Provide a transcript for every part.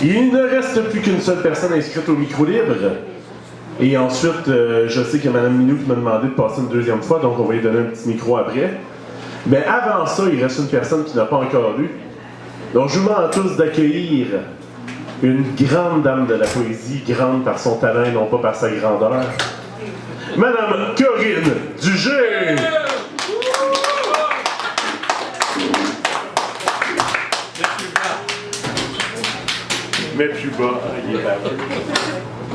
Il ne reste plus qu'une seule personne inscrite au micro libre. Et ensuite, je sais que Mme Minou m'a demandé de passer une deuxième fois, donc on va lui donner un petit micro après. Mais avant ça, il reste une personne qui n'a pas encore lu. Donc je vous demande à tous d'accueillir une grande dame de la poésie, grande par son talent et non pas par sa grandeur. Madame Corinne Dugé! Mais plus bas, il est baveux.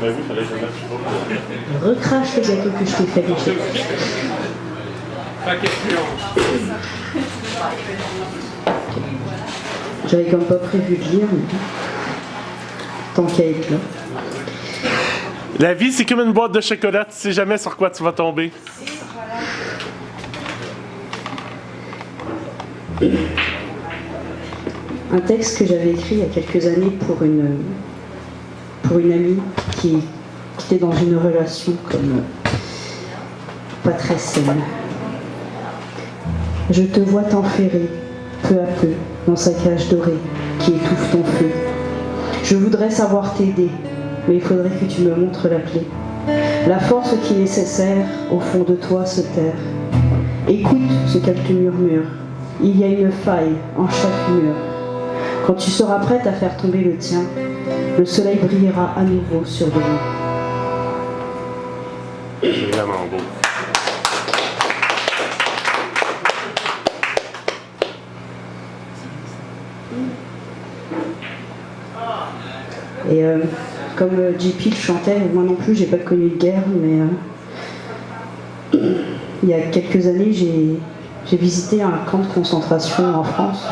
Ben oui, il fallait que je le mette plus bas. Recrache le gâteau que je t'ai fait lécher. Pas question. J'avais comme pas prévu de lire, mais tant qu'à être là. La vie, c'est comme une boîte de chocolat, tu sais jamais sur quoi tu vas tomber. Un texte que j'avais écrit il y a quelques années pour une amie qui était dans une relation comme pas très saine. Je te vois t'enferrer, peu à peu, dans sa cage dorée qui étouffe ton feu. Je voudrais savoir t'aider, mais il faudrait que tu me montres la clé. La force qui est nécessaire, au fond de toi, se terre. Écoute ce qu'elle te murmure. Il y a une faille en chaque mur. Quand tu seras prête à faire tomber le tien, le soleil brillera à nouveau sur demain. C'est vraiment beau. Et comme JP le chantait, moi non plus, j'ai pas connu de guerre, mais il y a quelques années, j'ai visité un camp de concentration en France.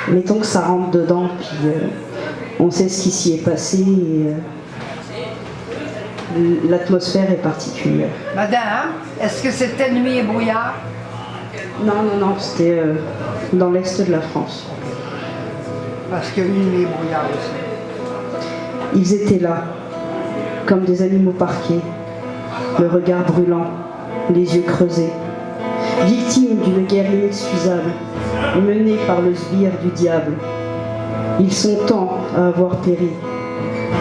Mettons que ça rentre dedans, puis on sait ce qui s'y est passé, et l'atmosphère est particulière. Madame, est-ce que c'était nuit et brouillard? Non, c'était dans l'est de la France. Parce qu'il y a eu nuit et brouillard aussi. Ils étaient là, comme des animaux parqués, le regard brûlant, les yeux creusés, victimes d'une guerre inexcusable, menée par le sbire du diable. Ils sont tant à avoir péri,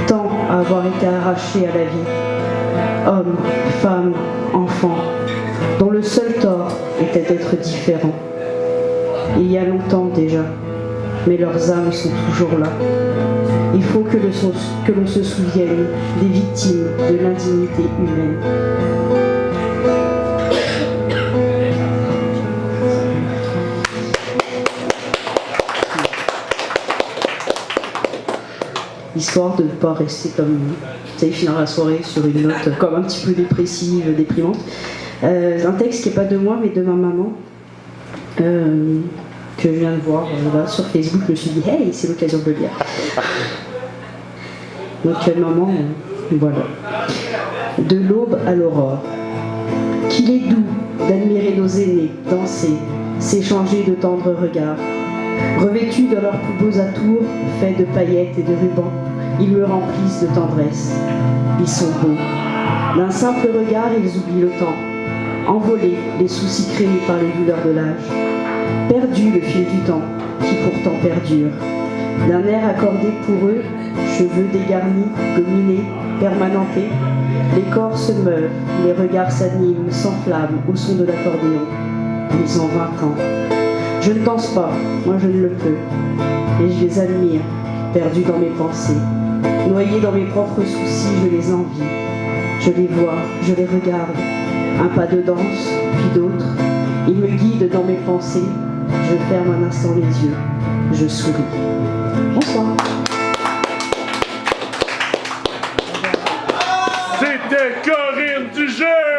tant à avoir été arrachés à la vie. Hommes, femmes, enfants, dont le seul tort était d'être différents. Il y a longtemps déjà, mais leurs âmes sont toujours là. Il faut que l'on se souvienne des victimes de l'indignité humaine. Histoire de ne pas rester comme, tu sais, finir la soirée sur une note comme un petit peu dépressive, déprimante. Un texte qui n'est pas de moi, mais de ma maman, que je viens de voir là, sur Facebook. Je me suis dit, hey, c'est l'occasion de le lire. Donc, maman, voilà. De l'aube à l'aurore. Qu'il est doux d'admirer nos aînés danser, s'échanger de tendres regards. Revêtus de leurs plus beaux atours, faits de paillettes et de rubans, ils me remplissent de tendresse. Ils sont beaux. D'un simple regard, ils oublient le temps. Envolés, les soucis créés par les douleurs de l'âge. Perdu le fil du temps, qui pourtant perdure. D'un air accordé pour eux, cheveux dégarnis, gominés, permanentés, les corps se meuvent, les regards s'animent, s'enflamment au son de l'accordéon. Ils ont 20 ans. Je ne danse pas, moi je ne le peux. Et je les admire, perdus dans mes pensées. Noyés dans mes propres soucis, je les envie. Je les vois, je les regarde. Un pas de danse, puis d'autres. Ils me guident dans mes pensées. Je ferme un instant les yeux. Je souris. Bonsoir. C'était Corinne Dugé!